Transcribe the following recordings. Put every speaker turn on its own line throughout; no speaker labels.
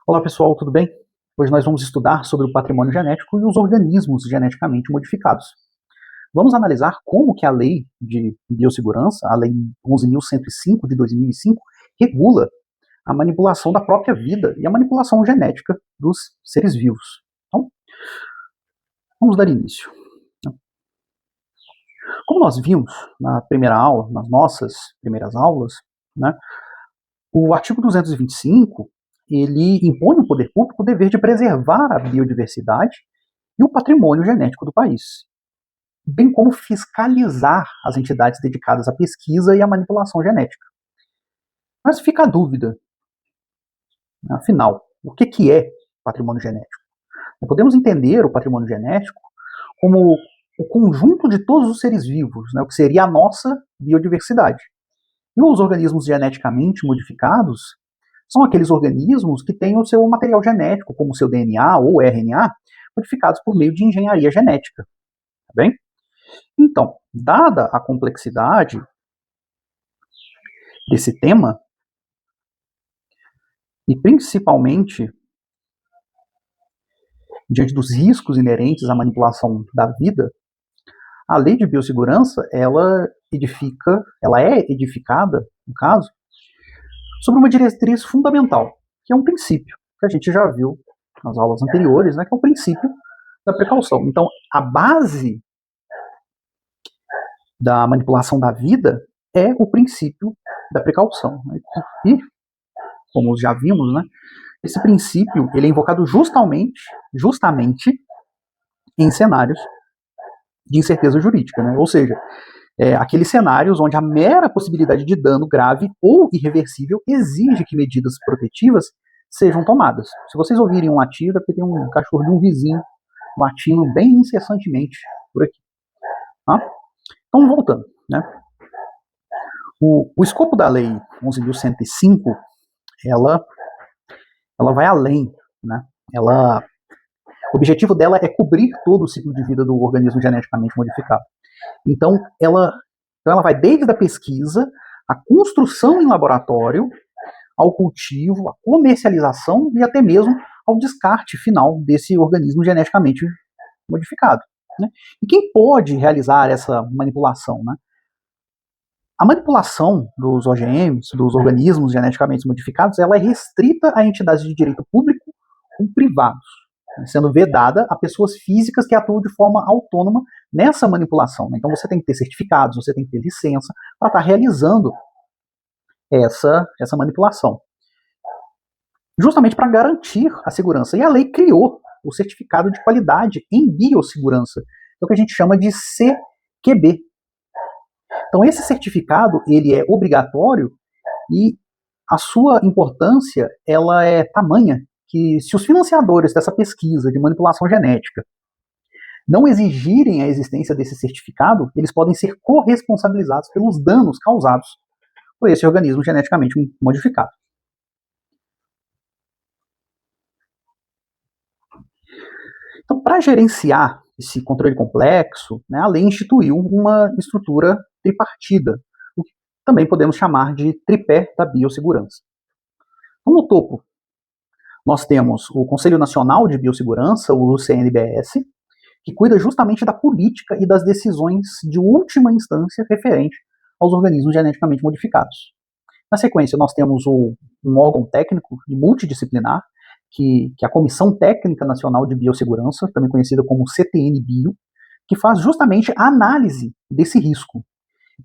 Olá pessoal, tudo bem? Hoje nós vamos estudar sobre o patrimônio genético e os organismos geneticamente modificados. Vamos analisar como que a lei de biossegurança, a lei 11.105 de 2005, regula a manipulação da própria vida e a manipulação genética dos seres vivos. Então, vamos dar início. Como nós vimos na primeira aula, nas nossas primeiras aulas, né, o artigo 225 ele impõe ao poder público o dever de preservar a biodiversidade e o patrimônio genético do país, bem como fiscalizar as entidades dedicadas à pesquisa e à manipulação genética. Mas fica a dúvida, afinal, o que é patrimônio genético? Podemos entender o patrimônio genético como o conjunto de todos os seres vivos, o que seria a nossa biodiversidade. E os organismos geneticamente modificados são aqueles organismos que têm o seu material genético, como o seu DNA ou RNA, modificados por meio de engenharia genética. Tá bem? Então, dada a complexidade desse tema, e principalmente diante dos riscos inerentes à manipulação da vida, a lei de biossegurança, ela é edificada, no caso, sobre uma diretriz fundamental, que é um princípio, que a gente já viu nas aulas anteriores, que é o princípio da precaução. Então, a base da manipulação da vida é o princípio da precaução. E, como já vimos, esse princípio ele é invocado justamente em cenários de incerteza jurídica, ou seja, aqueles cenários onde a mera possibilidade de dano grave ou irreversível exige que medidas protetivas sejam tomadas. Se vocês ouvirem um latido, é porque tem um cachorro de um vizinho latindo bem incessantemente por aqui. Tá? Então, voltando. O escopo da lei 11.105, ela vai além. O objetivo dela é cobrir todo o ciclo de vida do organismo geneticamente modificado. Então, ela vai desde a pesquisa, a construção em laboratório, ao cultivo, a comercialização e até mesmo ao descarte final desse organismo geneticamente modificado. E quem pode realizar essa manipulação? A manipulação dos OGMs, dos organismos geneticamente modificados, ela é restrita a entidades de direito público ou privados, sendo vedada a pessoas físicas que atuam de forma autônoma nessa manipulação. Então você tem que ter certificados, você tem que ter licença para estar realizando essa manipulação. Justamente para garantir a segurança. E a lei criou o certificado de qualidade em biossegurança, que é o que a gente chama de CQB. Então esse certificado ele é obrigatório e a sua importância ela é tamanha que se os financiadores dessa pesquisa de manipulação genética não exigirem a existência desse certificado, eles podem ser corresponsabilizados pelos danos causados por esse organismo geneticamente modificado. Então, para gerenciar esse controle complexo, a lei instituiu uma estrutura tripartida, o que também podemos chamar de tripé da biossegurança. Então, no topo, nós temos o Conselho Nacional de Biossegurança, o CNBS, que cuida justamente da política e das decisões de última instância referente aos organismos geneticamente modificados. Na sequência, nós temos um órgão técnico e multidisciplinar, que é a Comissão Técnica Nacional de Biossegurança, também conhecida como CTN-Bio, que faz justamente a análise desse risco.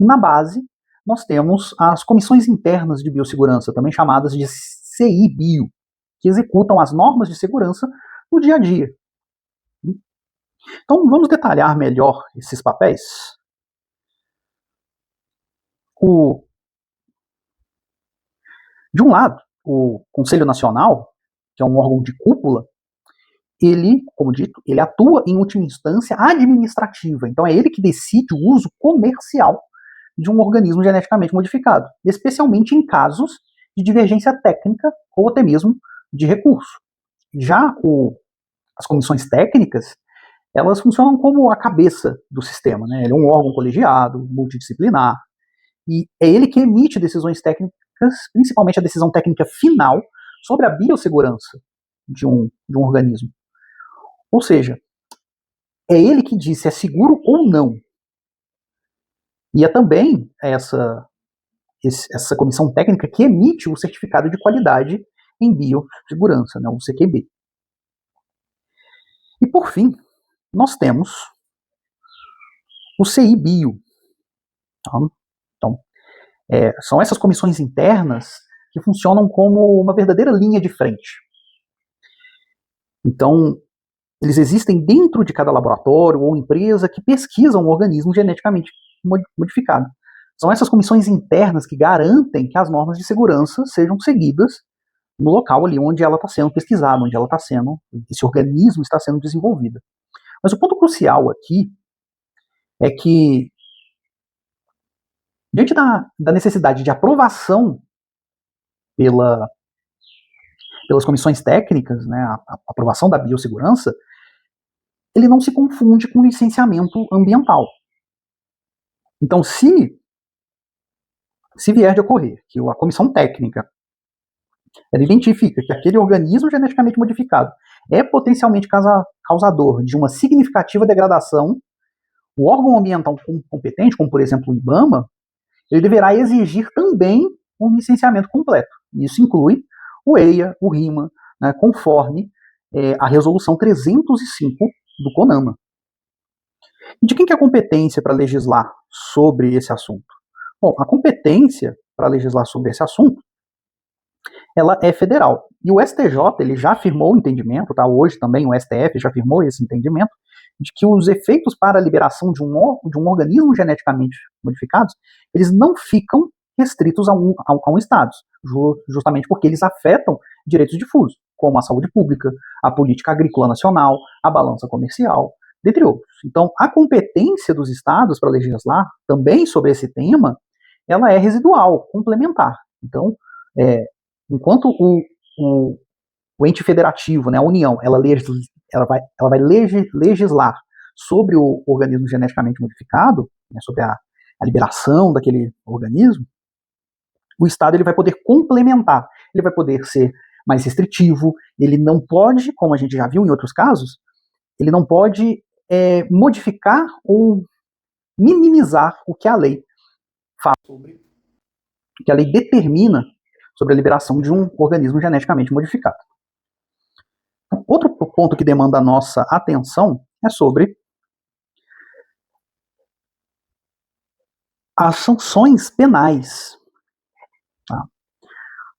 E na base, nós temos as comissões internas de biossegurança, também chamadas de CI-Bio, que executam as normas de segurança no dia a dia. Então, vamos detalhar melhor esses papéis? De um lado, o Conselho Nacional, que é um órgão de cúpula, ele, como dito, ele atua em última instância administrativa. Então é ele que decide o uso comercial de um organismo geneticamente modificado, especialmente em casos de divergência técnica ou até mesmo de recurso. Já as comissões técnicas, elas funcionam como a cabeça do sistema. Ele é um órgão colegiado, multidisciplinar, e é ele que emite decisões técnicas, principalmente a decisão técnica final, sobre a biossegurança. de um organismo. Ou seja, é ele que diz se é seguro ou não. E é também essa comissão técnica que emite o certificado de qualidade em biossegurança, né, o CQB. E por fim, nós temos o CI-Bio. Tá? Então, são essas comissões internas que funcionam como uma verdadeira linha de frente. Então, eles existem dentro de cada laboratório ou empresa que pesquisa um organismo geneticamente modificado. São essas comissões internas que garantem que as normas de segurança sejam seguidas no local ali onde ela está sendo pesquisada, onde esse organismo está sendo desenvolvido. Mas o ponto crucial aqui é que, diante da necessidade de aprovação pelas comissões técnicas, né, a aprovação da biossegurança, ele não se confunde com licenciamento ambiental. Então, se vier de ocorrer que a comissão técnica ela identifica que aquele organismo geneticamente modificado é potencialmente causador de uma significativa degradação, o órgão ambiental competente, como por exemplo o IBAMA, ele deverá exigir também um licenciamento completo. Isso inclui o EIA, o RIMA, né, conforme a resolução 305 do CONAMA. E de quem que é a competência para legislar sobre esse assunto? Bom, a competência para legislar sobre esse assunto, ela é federal. E o STJ, ele já afirmou o entendimento, tá? Hoje também o STF já afirmou esse entendimento, de que os efeitos para a liberação de um organismo geneticamente modificado, eles não ficam restritos a um estado, justamente porque eles afetam direitos difusos, como a saúde pública, a política agrícola nacional, a balança comercial, dentre outros. Então, a competência dos estados para legislar também sobre esse tema, ela é residual, complementar. Então, enquanto o ente federativo, né, a União, ela vai legislar sobre o organismo geneticamente modificado, né, sobre a liberação daquele organismo, o Estado ele vai poder complementar, ele vai poder ser mais restritivo, ele não pode, como a gente já viu em outros casos, ele não pode modificar ou minimizar o que a lei fala sobre, o que a lei determina sobre a liberação de um organismo geneticamente modificado. Outro ponto que demanda a nossa atenção é sobre as sanções penais. Tá?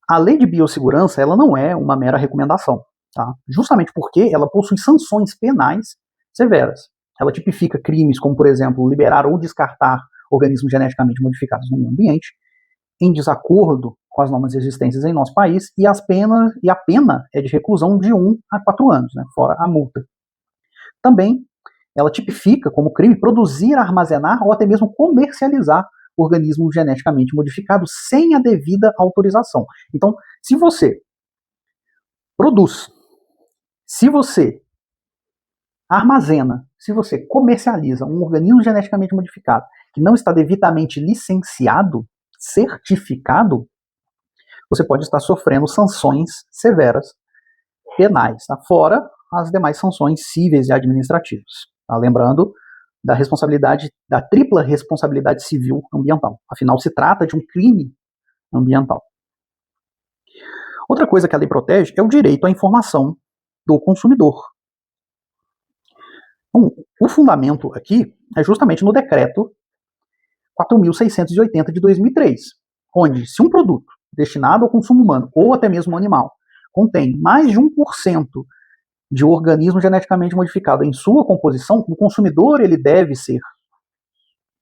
A lei de biossegurança ela não é uma mera recomendação, tá? Justamente porque ela possui sanções penais severas. Ela tipifica crimes como, por exemplo, liberar ou descartar organismos geneticamente modificados no meio ambiente, em desacordo com as normas existentes em nosso país, e a pena é de reclusão de 1 a 4 anos, né, fora a multa. Também, ela tipifica como crime produzir, armazenar ou até mesmo comercializar organismo geneticamente modificado sem a devida autorização. Então, se você produz, se você armazena, se você comercializa um organismo geneticamente modificado que não está devidamente licenciado, certificado, você pode estar sofrendo sanções severas penais, tá? Fora as demais sanções cíveis e administrativas. Tá? Lembrando da responsabilidade, da tripla responsabilidade civil ambiental. Afinal, se trata de um crime ambiental. Outra coisa que a lei protege é o direito à informação do consumidor. Então, o fundamento aqui é justamente no decreto 4.680 de 2003, onde se um produto destinado ao consumo humano ou até mesmo animal contém mais de 1% de organismo geneticamente modificado em sua composição, o consumidor ele deve ser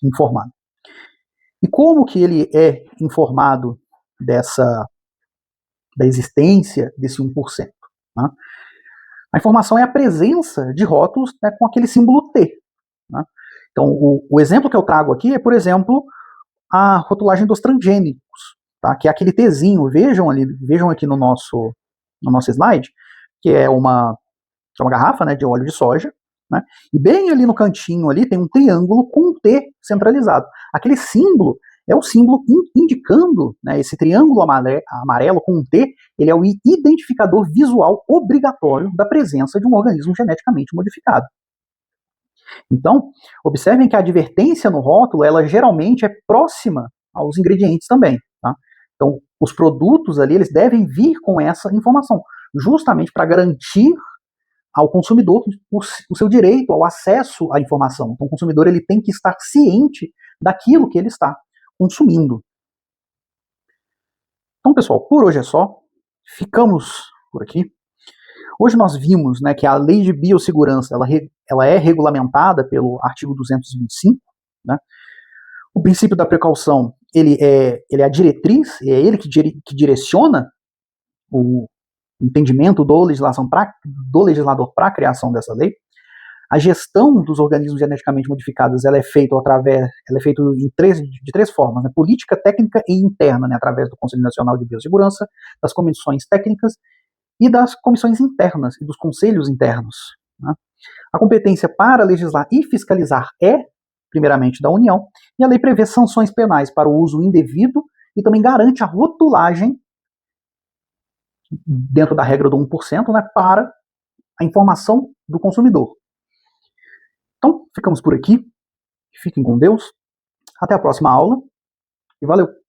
informado. E como que ele é informado da existência desse 1%? Né? A informação é a presença de rótulos, né, com aquele símbolo T. Né? Então, o exemplo que eu trago aqui é, por exemplo, a rotulagem dos transgênicos, tá? Que é aquele Tzinho. Vejam aqui no nosso slide, que é uma garrafa, né, de óleo de soja, né? E bem ali no cantinho ali tem um triângulo com um T centralizado. Aquele símbolo É o símbolo indicando, né, esse triângulo amarelo com um T, ele é o identificador visual obrigatório da presença de um organismo geneticamente modificado. Então, observem que a advertência no rótulo, ela geralmente é próxima aos ingredientes também. Tá? Então, os produtos ali, eles devem vir com essa informação, justamente para garantir ao consumidor o seu direito ao acesso à informação. Então, o consumidor ele tem que estar ciente daquilo que ele está consumindo. Então, pessoal, por hoje é só. Ficamos por aqui. Hoje nós vimos, né, que a lei de biossegurança ela é regulamentada pelo artigo 225. Né? O princípio da precaução ele é a diretriz, é ele que direciona o entendimento do legislador para a criação dessa lei. A gestão dos organismos geneticamente modificados ela é feita de três formas, né? Política, técnica e interna, né? Através do Conselho Nacional de Biossegurança, das comissões técnicas e das comissões internas e dos conselhos internos. Né? A competência para legislar e fiscalizar é, primeiramente, da União, e a lei prevê sanções penais para o uso indevido e também garante a rotulagem, dentro da regra do 1%, né, para a informação do consumidor. Então, ficamos por aqui. Fiquem com Deus. Até a próxima aula. E valeu!